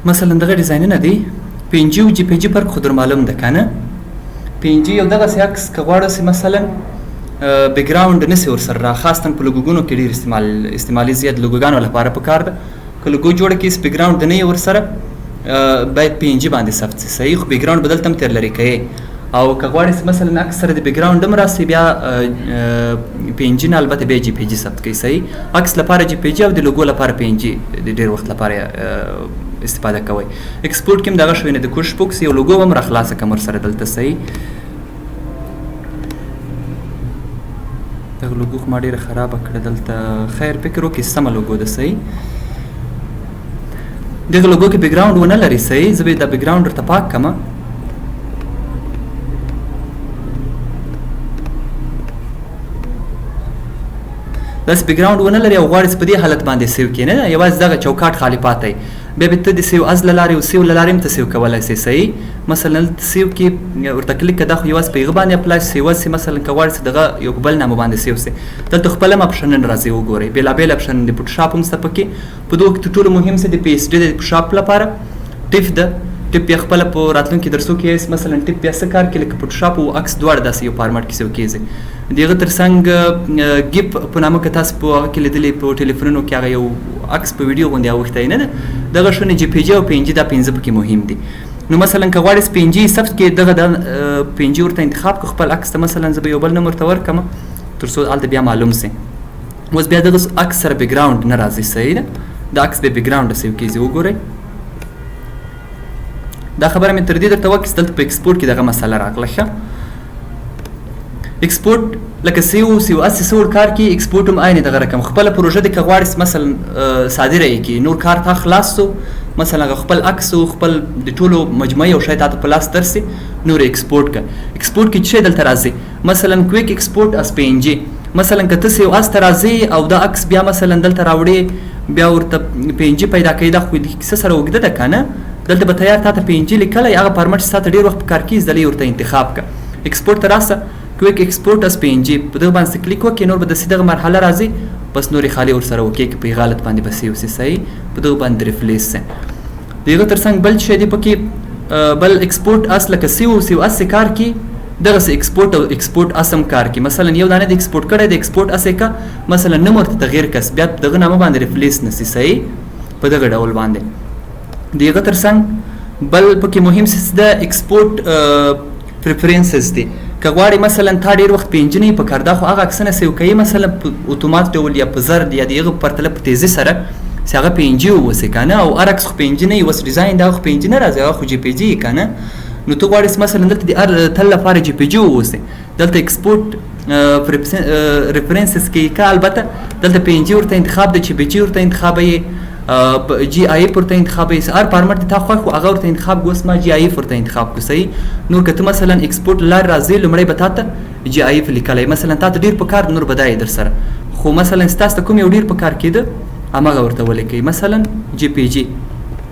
مثلا دغه ډیزاینونه دي پی ان جی او جی پی جی فرق خو در معلوم ده کنه. پی ان جی یو دغه عکس که غواړو مثلا بیک ګراوند نسی ورسره را خاصتا په لوګوګونو کې ډېر استعمالي زیات لوګوګانو لپاره پکار ده. که لوګو جوړه کړي بیک ګراوند نه یې ورسره باید پی ان جی باندې ثبت شي صحیح. خو بیک ګراوند بدل تم تر لري کوي او که غواړئ مثلا اکثر د بیک ګراوند هم راسي بیا پی ان جی نه البته بیا جی پی جی ثبت کوي صحیح. عکس لپاره جی پی جی او د لوګو لپاره پی ان جی د ډېر وخت لپاره استفاده کوئ. ایکسپورټ کې هم دغه شوی نه د کوش بوکس یو لوګو هم را خلاصه کړم ورسره دلته صحیح. دغه لوګو خو ما ډېره خرابه کړه دلته خیر فکر وکړئ سمه لوګو ده صحیح. دغه لوګو کې بیک ګراوند ونه لري صحیح. زه به دا بیک ګراوند ورته پاک کړم. داسې بیک ګراوند ونه لري او غواړئ په دې حالت باندې سیو کړئ نه یوازې دغه چوکاټ خالي پاتی بیا به ته د سیو از له لارې او سیو له لارې هم ته سیو کولی شئ صحیح. مثلا سیو کې ورته کلیک کړه دا خو یوازې په هغه باندې اپلای سیو شي. مثلا که غواړئ چې دغه یو بل نامه باندې سیو شي دلته خپل هم اپشنونه راځي وګورئ بېلابېل اپشن د فوټوشاپ هم شته پکې. په دغو کې تر ټولو مهم څه د پی ایچ ډي د فوټوشاپ لپاره ټیپ ده. ټیپ بیا خپله په راتلونکي درسو کې مثلا ټیپ بیا څه کار کوي لکه فوټوشاپ او عکس دواړه داسې یو فارمټ کې سیو کېږي. د هغه تر څنګ ګیپ په نامه که تاسو په هغه کې لیدلی په ټلیفونونو کې هغه یو عکس په ویډیو غوندې اوښتی نه ده دغه شونه جی پی جي او پی ان جي دا پنځه پکې مهم دي. نو مثلا که غواړئ پی ان جي ثبت کړئ دغه د پی ان جي ورته انتخاب کړه خپل عکس ته. مثلا زه به یو بل نوم ورته ورکړم تر څو هلته بیا معلوم شي. اوس بیا دغه عکس سره بیک ګراوند نه راځي صحیح ده. د عکس به بیک ګراوند سیو کېږي وګورئ. دا خبره مې تر دې درته وکړه چې دلته په ایکسپورټ کې دغه مسله راغله ښه. ایکسپورټ لکه سیو سیو اس څه ور کار کوي ایکسپورټ هم عین دغه رقم خپله پروژه دې که غواړئ مثلا صادره یې کړي نور کار تا خلاص سو مثلا خپل عکس او خپل د ټولو مجموعي او شی تاته په لاس درسي نور ایکسپورټ کړه. ایکسپورټ کې څه دلته راځي مثلا کویک ایکسپورټ اس پی ان جي. مثلا که ته سیو اس ته راځي او دا عکس بیا مثلا دلته راوړې بیا ورته پی ان جي پیدا کوي دا خو د کیسه سره اوږده ده که نه. دلته به تیار تاته پی ان جي لیکلی هغه فارمټ چې تاته ډېر وخت په کار کېږي دلته یې ورته انتخاب کړه. ایکسپورټ ته راسه کویک ایکسپورټ اس پی ان جي په دغه باندې کلیک وکړئ نور به داسې دغه مرحله راځي بس نورې خالي ورسره وکړئ په هغه حالت باندې به سیو شي صحیح. په دغه باندې ریفلیس شي. د هغه تر څنګ بل شی دی پکې بل ایکسپورټ اس لکه سیو سیو اس کار کوي دغسې ایکسپورټ او ایکسپورټ اس هم کار کوي. مثلا یو دانه د ایکسپورټ کړی د ایکسپورټ اس یې که مثلا نوم ورته تغیر کس بیا دغه نامه باندې ریفلیس نه شي صحیح په دغه ډول باندې. د هغه تر څنګ بل پکې مهم څه د ایکسپورټ پریفرنسز دي. که غواړئ مثلا تا ډېر وخت پی ان جي نه وي پکار دا خو هغه عکسونه سیو کوي مثلا په اتومات ډول یا په زر یا د هغه په پرتله په تیزي سره چې هغه پی ان جي واوسي که نه او هر عکس خو پی ان جي نه وي اوس ډیزاین دا خو پی ان جي نه راځي هغه خو جی پی جي که نه. نو ته غواړئ مثلا دلته د هر تل لپاره جی پی جي واوسي دلته ایکسپورټ ریفرنسز کې که البته دلته پی ان جي ورته انتخاب ده جی پی جي ورته انتخابوي جی آی اف ورته انتخابوي هر فارمټ تا خوښ خو هغه ورته انتخاب اوس ما جی آی اف ورته انتخاب کړو صحیح. نور که ته مثلا ایکسپورټ لار راځي لومړی به تاته جی آی اف لیکلی مثلا تاته ډېر په کار نور به دا یې در سره خو مثلا ستاسو ته کوم یو ډېر په کار کېده هماغه ورته ولیکئ مثلا جی پی جي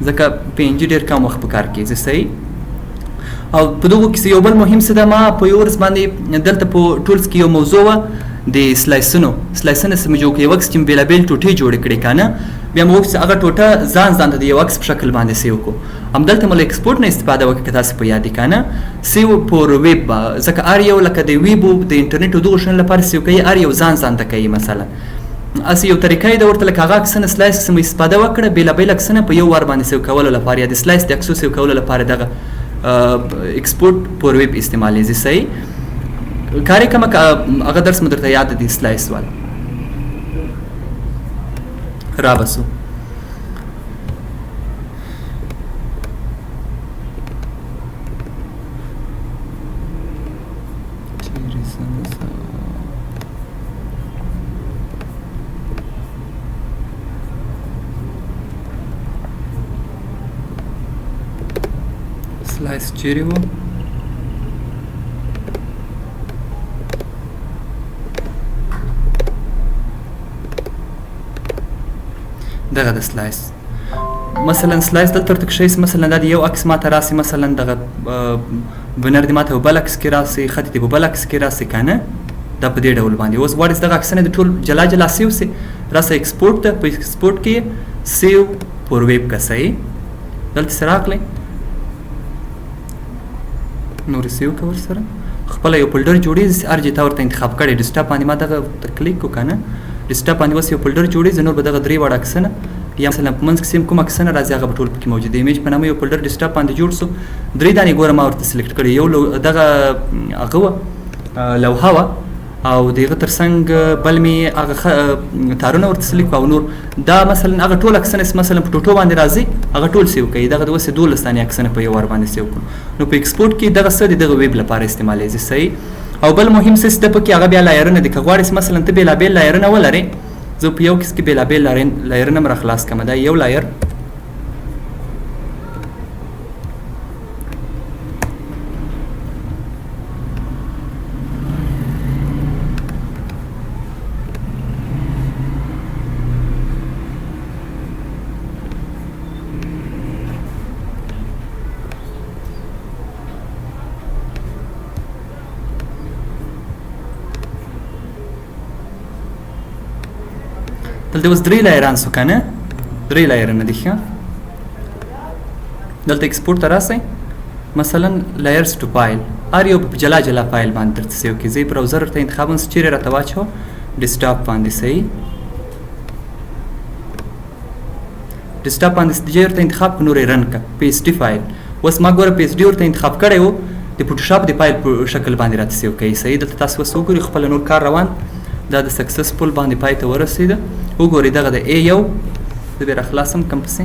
ځکه پی ان جي ډېر کم وخت په کار کېږي صحیح. او په دغو کې یو بل مهم څه ده ما په یو ورځ باندې دلته په ټولز کې یو موضوع وه د سلایسونو څه مې جوړ کړي یو عکس چې مې بېلابېل ټوټې جوړې کړې که نه بیا مې وکړي چې هغه ټوټه ځان ته د یو عکس په شکل باندې سیو کړو. همدلته مو له ایکسپورټ نه استفاده وکړه که تاسو په یاد وي که نه سیو پر ویب ځکه هر یو لکه د ویبو د انټرنیټ او دغو شیانو لپاره سیو کوي هر یو ځان ته کوي مثلا هسې یو طریقه یې ده ورته لکه هغه عکسونه سلایس څخه مو استفاده وکړه بېلابېل عکسونه په یو وار باندې سیو کولو لپاره یا د سلایس د عکسو سیو کولو لپاره دغه ایکسپورټ پر ویب استعمالیږي صحیح. کار یې کومه که هغه درس مو درته یاد دی سلایس والا را بسو. سلایس چیرې و دغه د سلایس مثلا سلایس دلته ورته کښی مثلا دا د یو عکس ماته راسي مثلا دغه بنر دې ماته په بل عکس کې راسي خط دې په بل عکس کې راسي که نه دا په دې ډول باندې اوس غواړئ دغه عکسونه د ټول جلا جلا سیو سي راسه ایکسپورټ ته په ایکسپورټ کې سیو پر ویب که صحیح دلته سره راغلی نور سیو که ورسره خپل یو فولډر جوړېږي هر ځای تا ورته انتخاب کړی ډیسکټاپ باندې ما دغه کلیک وکړه نه ډیسکټاپ باندې اوس یو فولډر جوړېږي نور به دغه 3 واړه عکسونه یا مثلا په منځ کښې کوم عکسونه راځي هغه به ټول پکې موجود دی ایمیج په نامه یو فولډر ډیسکټاپ باندې جوړ سو 3 دانې ګوره ما ورته سلیکټ کړی یو دغه هغه وه لوحه وه او د هغه تر څنګ بل مې هغه تارونه ورته سلیک او نور دا مثلا هغه ټول عکسونه مثلا په ټوټو باندې راځي هغه ټول سیو کوي دغه د اوس 12 دانې عکسونه په یو وار باندې سیو کړو نو په ایکسپورټ کې دغه څه دغه ویب لپاره استعمالیږي صحیح او بل مهم څه سته پکې هغه بیا لایرونه دي که غواړې مثلا ته بېلابېل لایرونه ولرې زه په یو کس کې بېلابېل لایرونه م راخلاص کړم دا یو لایر دلته اوس 3 لایران سو که نه 3 لایرونه دي ښه دلته ایکسپورټ ته راسئ مثلا لایرز ټو فایل هر یو په جلا جلا فایل باندې درته سیو کړي زه یې براوزر ورته انتخاب هم چیرې راته واچوه ډیسکټاپ باندې صحیح ډیسکټاپ باندې جې ورته انتخاب کړه نور یې رن کړه پی ایس ډي فایل اوس ما ګوره پی ایس ډي ورته انتخاب کړی و د فوټوشاپ د فایل په شکل باندې راته سیو کوي صحیح دلته تاسو اوس وګورئ خپله نور کار روان دا د سکسسفول باندې پای ته ورسېده وګورئ دغه د A یو زه بیا راخلاصم کم پسې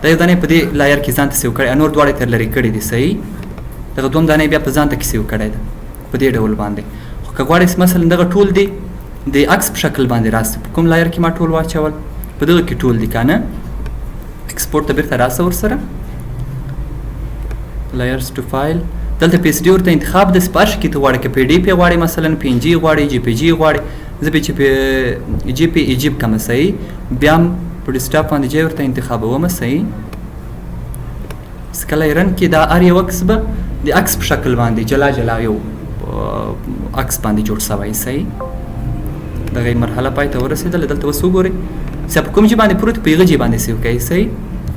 دا یو دانې په دې لایر کې ځان ته سیو کړی نور دواړه یې تر لرې کړي دي صحیح دغه دوم دانې بیا په ځان ته کې سیو کړی ده په دې ډول باندې خو که غواړئ مثلا دغه ټول دی د عکس په شکل باندې راسي په کوم لایر کې ما ټول واچول په دغه کې ټول دي که نه ایکسپورټ ته بېرته راسه ورسره layers to file دلته پی اس ډي ورته انتخاب د سپارش کې ته غواړې که پی ډي پی غواړې مثلا پی ان جي غواړې جی پی جي غواړې زه به چې جی پی ای جی کومه صحیح بیا هم په ډیسکټاپ باندې جی ورته انتخابومه صحیح کله یې رن کې دا هر یو عکس به د عکس په شکل باندې جلا جلا یو عکس باندې جوړ سوی صحیح دغه مرحله پای ته ورسېدله دلته اوس وګورئ چې په کوم جي باندې پروت په هغه جي باندې سیو کوي صحیح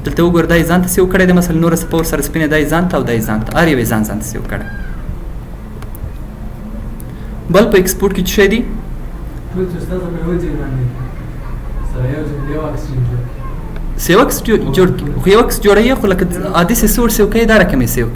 دلته وګوره دا یې ځان ته سیو کړی دی مثلا نوره څه په ورسره سپینه دا یې ځان ته او دا یې ځان ته هر یو یې ځان ته سیو کړی بل په ایکسپورټ کې څه شی دي سیو عکس جوړ خو یو عکس جوړوي خو لکه عادي سیو سیو کوي دا رقم یې سیو